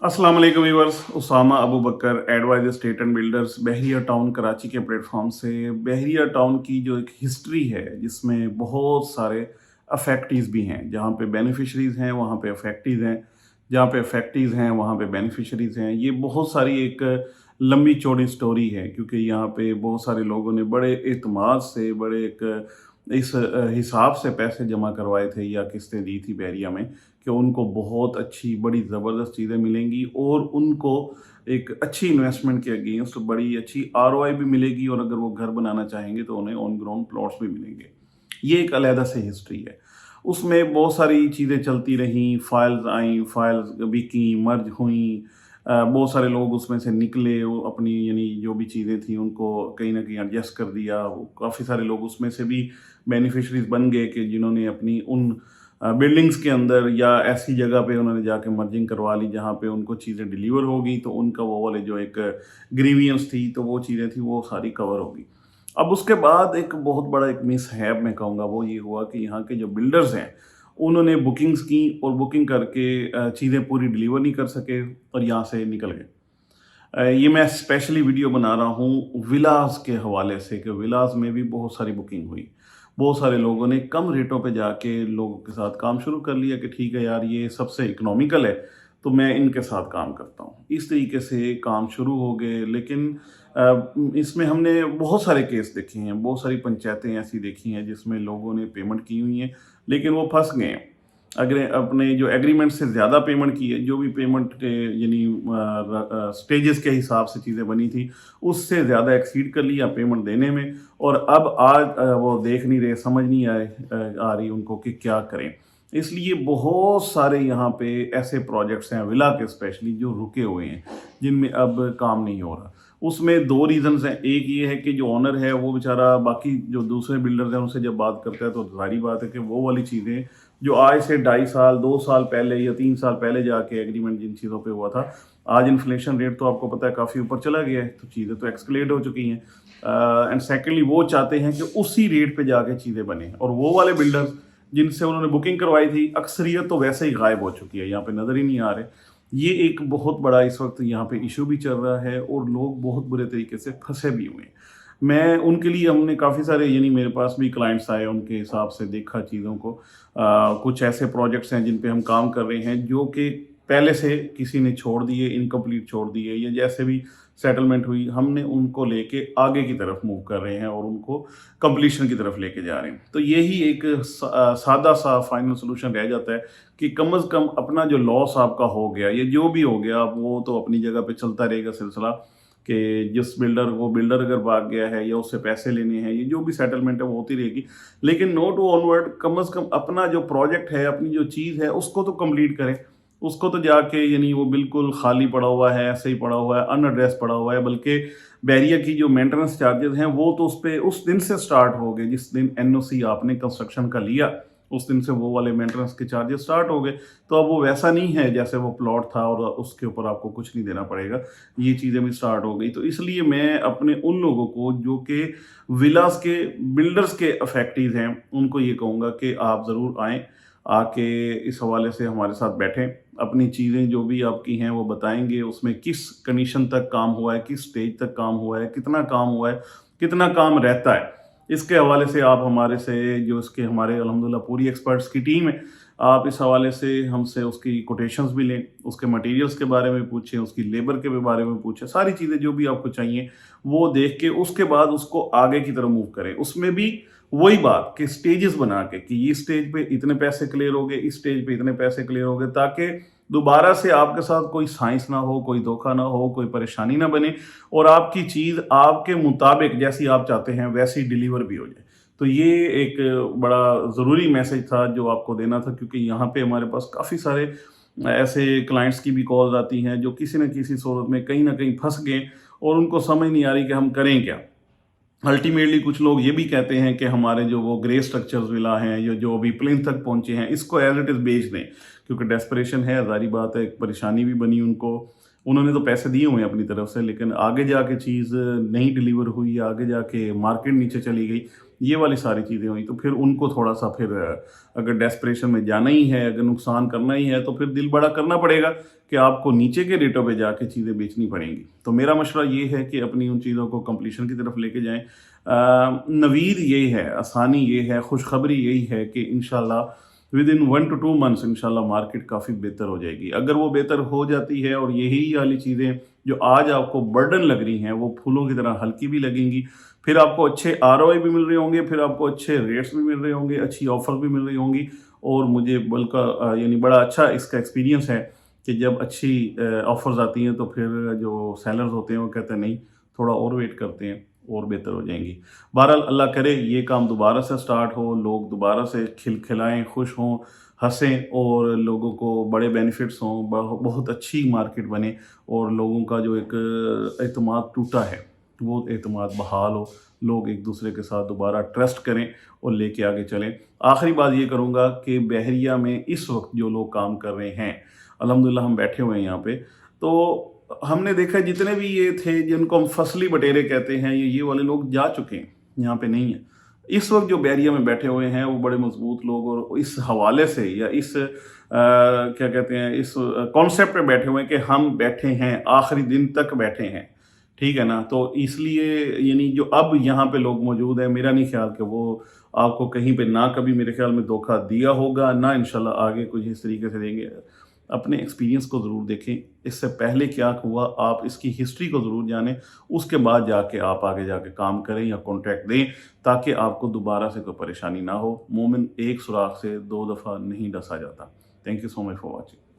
अस्सलाम वालेकुम viewers. Usama Abu Bakar, advise state and builders, Bahria town Karachi के प्लेटफॉर्म से। बहरिया टाउन की जो एक हिस्ट्री है जिसमें बहुत सारे अफेक्टीज़ भी हैं, जहाँ पे बेनिफिशरीज़ हैं वहाँ पे अफेक्टीज़ हैं, जहाँ पे अफेक्टीज़ हैं वहाँ पे बेनिफिशरीज़ हैं। ये बहुत सारी एक लंबी चौड़ी स्टोरी है, क्योंकि यहाँ पे बहुत सारे लोगों ने बड़े एतमाद से, बड़े एक इस हिसाब से पैसे जमा करवाए थे या किस्तें दी थी बहरिया में कि उनको बहुत अच्छी बड़ी ज़बरदस्त चीज़ें मिलेंगी और उनको एक अच्छी इन्वेस्टमेंट के अगेंस्ट बड़ी अच्छी आरओआई भी मिलेगी, और अगर वो घर बनाना चाहेंगे तो उन्हें ऑन ग्राउंड प्लॉट्स भी मिलेंगे। ये एक अलहदा से हिस्ट्री है। उसमें बहुत सारी चीज़ें चलती रहीं, फाइल्स आईं, फाइल्स बिकीं, मर्ज हुईं। बहुत सारे लोग उसमें से निकले, वो अपनी यानी जो भी चीज़ें थी उनको कहीं न कहीं एडजस्ट कर दिया। काफ़ी सारे लोग उसमें से भी बेनिफिशरीज़ बन गए कि जिन्होंने अपनी उन बिल्डिंग्स के अंदर या ऐसी जगह पे उन्होंने जाके मर्जिंग करवा ली जहाँ पे उनको चीज़ें डिलीवर हो गई, तो उनका वो वाले जो एक ग्रीवियंस थी, तो वो चीज़ें थी वो सारी कवर हो गई। अब उसके बाद एक बहुत बड़ा एक मिसहैप मैं कहूँगा वो ये हुआ कि यहाँ के जो बिल्डर्स हैं, उन्होंने बुकिंग्स की और बुकिंग करके चीज़ें पूरी डिलीवर नहीं कर सके और यहाँ से निकल गए। ये मैं स्पेशली वीडियो बना रहा हूँ विलास के हवाले से कि विलास में भी बहुत सारी बुकिंग हुई। बहुत सारे लोगों ने कम रेटों पे जाके लोगों के साथ काम शुरू कर लिया कि ठीक है यार, ये सबसे इकोनॉमिकल है, तो मैं इनके साथ काम करता हूँ। इस तरीके से काम शुरू हो गए, लेकिन इसमें हमने बहुत सारे केस देखे हैं, बहुत सारी पंचायतें ऐसी देखी हैं जिसमें लोगों ने पेमेंट की हुई है, लेकिन वो फँस गए हैं। अगर अपने जो एग्रीमेंट से ज़्यादा पेमेंट की है, जो भी पेमेंट के यानी स्टेजेस के हिसाब से चीज़ें बनी थी, उससे ज़्यादा एक्सीड कर लिया पेमेंट देने में, और अब आज वो देख नहीं रहे, समझ नहीं आ रही उनको कि क्या करें। इसलिए बहुत सारे यहाँ पे ऐसे प्रोजेक्ट्स हैं विला के स्पेशली जो रुके हुए हैं, जिनमें अब काम नहीं हो रहा। उसमें 2 रीज़न्स हैं। एक ये है कि जो ओनर है वो बेचारा, बाकी जो दूसरे बिल्डर्स हैं उनसे जब बात करता है तो ज़ाहिर बात है कि वो वाली चीज़ें जो आज से 2.5 साल 2 साल पहले या 3 साल पहले जाके एग्रीमेंट जिन चीज़ों पे हुआ था, आज इन्फ्लेशन रेट तो आपको पता है काफ़ी ऊपर चला गया है, तो चीज़ें तो एस्केलेट हो चुकी हैं। एंड सेकेंडली वो चाहते हैं कि उसी रेट पे जाके चीज़ें बने, और वो वाले बिल्डर्स जिनसे उन्होंने बुकिंग करवाई थी, अक्सरियत तो वैसे ही गायब हो चुकी है, यहाँ पे नज़र ही नहीं आ रहे। ये एक बहुत बड़ा इस वक्त यहाँ पे इशू भी चल रहा है और लोग बहुत बुरे तरीके से फंसे भी हुए हैं। मैं उनके लिए, हमने काफ़ी सारे यानी मेरे पास भी क्लाइंट्स आए, उनके हिसाब से देखा चीज़ों को। कुछ ऐसे प्रोजेक्ट्स हैं जिन पे हम काम कर रहे हैं जो कि पहले से किसी ने छोड़ दिए, इनकम्प्लीट छोड़ दिए, या जैसे भी सेटलमेंट हुई हमने उनको लेके आगे की तरफ मूव कर रहे हैं और उनको कंप्लीशन की तरफ लेके जा रहे हैं। तो यही एक सादा सा फाइनल सोल्यूशन रह जाता है कि कम से कम अपना जो लॉस आपका हो गया, ये जो भी हो गया, वो तो अपनी जगह पे चलता रहेगा सिलसिला, कि जिस बिल्डर, वो बिल्डर अगर भाग गया है या उससे पैसे लेने हैं, ये जो भी सेटलमेंट है वो होती रहेगी। लेकिन नो टू ऑनवर्ड, कम से कम अपना जो प्रोजेक्ट है, अपनी जो चीज़ है उसको तो कंप्लीट करें। उसको तो जाके यानी वो बिल्कुल खाली पड़ा हुआ है, ऐसे ही पड़ा हुआ है, अनएड्रेस पड़ा हुआ है, बल्कि बैरियर की जो मेंटेनेंस चार्जेस हैं वो तो उस पे उस दिन से स्टार्ट हो गए जिस दिन एनओसी आपने कंस्ट्रक्शन का लिया, उस दिन से वो वाले मेंटेनेंस के चार्जेस स्टार्ट हो गए। तो अब वो वैसा नहीं है जैसे वो प्लॉट था और उसके ऊपर आपको कुछ नहीं देना पड़ेगा, ये चीज़ें भी स्टार्ट हो गई। तो इसलिए मैं अपने उन लोगों को जो कि विलास के बिल्डर्स के अफेक्टीज हैं, उनको ये कहूँगा कि आप ज़रूर आएँ, आके इस हवाले से हमारे साथ बैठें, अपनी चीज़ें जो भी आपकी हैं वो बताएँगे, उसमें किस कंडीशन तक काम हुआ है, किस स्टेज तक काम हुआ है, कितना काम हुआ है, कितना काम रहता है। इसके हवाले से आप हमारे से, जो इसके हमारे अल्हम्दुलिल्लाह पूरी एक्सपर्ट्स की टीम है, आप इस हवाले से हमसे उसकी कोटेशंस भी लें, उसके मटेरियल्स के बारे में पूछें, उसकी लेबर के भी बारे में पूछें, सारी चीज़ें जो भी आपको चाहिए वो देख के उसके बाद उसको आगे की तरफ मूव करें। उसमें भी वही बात कि स्टेजेस बना के कि ये स्टेज पे इतने पैसे क्लियर हो गए, इस स्टेज पे इतने पैसे क्लियर हो गए, ताकि दोबारा से आपके साथ कोई साइंस ना हो, कोई धोखा ना हो, कोई परेशानी ना बने, और आपकी चीज़ आपके मुताबिक जैसी आप चाहते हैं वैसी डिलीवर भी हो जाए। तो ये एक बड़ा ज़रूरी मैसेज था जो आपको देना था, क्योंकि यहाँ पे हमारे पास काफ़ी सारे ऐसे क्लाइंट्स की भी कॉल्स आती हैं जो किसी न किसी सूरत में कहीं न कहीं फँस गए और उनको समझ नहीं आ रही कि हम करें क्या। अल्टीमेटली कुछ लोग ये भी कहते हैं कि हमारे जो वो ग्रे स्ट्रक्चर्स विला हैं, या जो अभी प्लिंथ तक पहुंचे हैं, इसको एज इट इज़ बेच दें, क्योंकि डेस्परेशन है, ज़ाहिर बात है, एक परेशानी भी बनी उनको। उन्होंने तो पैसे दिए हुए हैं अपनी तरफ से, लेकिन आगे जाके चीज़ नहीं डिलीवर हुई, आगे जाके मार्केट नीचे चली गई, ये वाली सारी चीज़ें हुई, तो फिर उनको थोड़ा-सा फिर अगर डेस्परेशन में जाना ही है, अगर नुकसान करना ही है, तो फिर दिल बड़ा करना पड़ेगा कि आपको नीचे के रेटों पे जाके चीज़ें बेचनी पड़ेंगी। तो मेरा मशवरा ये है कि अपनी उन चीज़ों को कंप्लीशन की तरफ लेके जाएँ। नवीद ये है, आसानी ये है, खुशखबरी यही है कि इंशाल्लाह विद इन 1 टू 2 मंथ्स इंशाल्लाह मार्केट काफ़ी बेहतर हो जाएगी। अगर वो बेहतर हो जाती है और यही वाली चीज़ें जो आज आपको बर्डन लग रही हैं, वो फूलों की तरह हल्की भी लगेंगी, फिर आपको अच्छे आरओआई भी मिल रहे होंगे, फिर आपको अच्छे रेट्स भी मिल रहे होंगे, अच्छी ऑफ़र भी मिल रही होंगी। और मुझे यानी बड़ा अच्छा इसका एक्सपीरियंस है कि जब अच्छी ऑफ़र्स आती हैं, तो फिर जो सेलर्स होते हैं, वो कहते हैं नहीं, थोड़ा और वेट करते हैं और बेहतर हो जाएँगी। बहरहाल अल्लाह करे ये काम दोबारा से स्टार्ट हो, लोग दोबारा से खिलखिलाएँ, खुश हों, हँसें और लोगों को बड़े बेनिफिट्स हों, बहुत अच्छी मार्केट बने और लोगों का जो एक एतमाद टूटा है, वो एतमाद बहाल हो, लोग एक दूसरे के साथ दोबारा ट्रस्ट करें और लेके आगे चलें। आखिरी बात ये करूँगा कि बहरिया में इस वक़्त जो लोग काम कर रहे हैं, अल्हम्दुलिल्लाह हम बैठे हुए हैं यहाँ पे, तो हमने देखा जितने भी ये थे जिनको हम फसली बटेरे कहते हैं, ये वाले लोग जा चुके हैं, यहाँ पे नहीं है। इस वक़्त जो बैरिया में बैठे हुए हैं वो बड़े मज़बूत लोग और इस हवाले से या इस क्या कहते हैं, इस कॉन्सेप्ट पे बैठे हुए हैं कि हम बैठे हैं, आखिरी दिन तक बैठे हैं, ठीक है ना? तो इसलिए यानी जो अब यहाँ पे लोग मौजूद हैं, मेरा नहीं ख़्याल कि वो आपको कहीं पे ना कभी मेरे ख़्याल में धोखा दिया होगा, ना इंशाल्लाह आगे कुछ इस तरीके से देंगे। अपने एक्सपीरियंस को ज़रूर देखें, इससे पहले क्या हुआ आप इसकी हिस्ट्री को ज़रूर जानें, उसके बाद जाके आप आगे जाके काम करें या कॉन्ट्रैक्ट दें, ताकि आपको दोबारा से कोई परेशानी ना हो। मोमिन एक सुराख से 2 दफ़ा नहीं डसा जाता। Thank you so much for watching.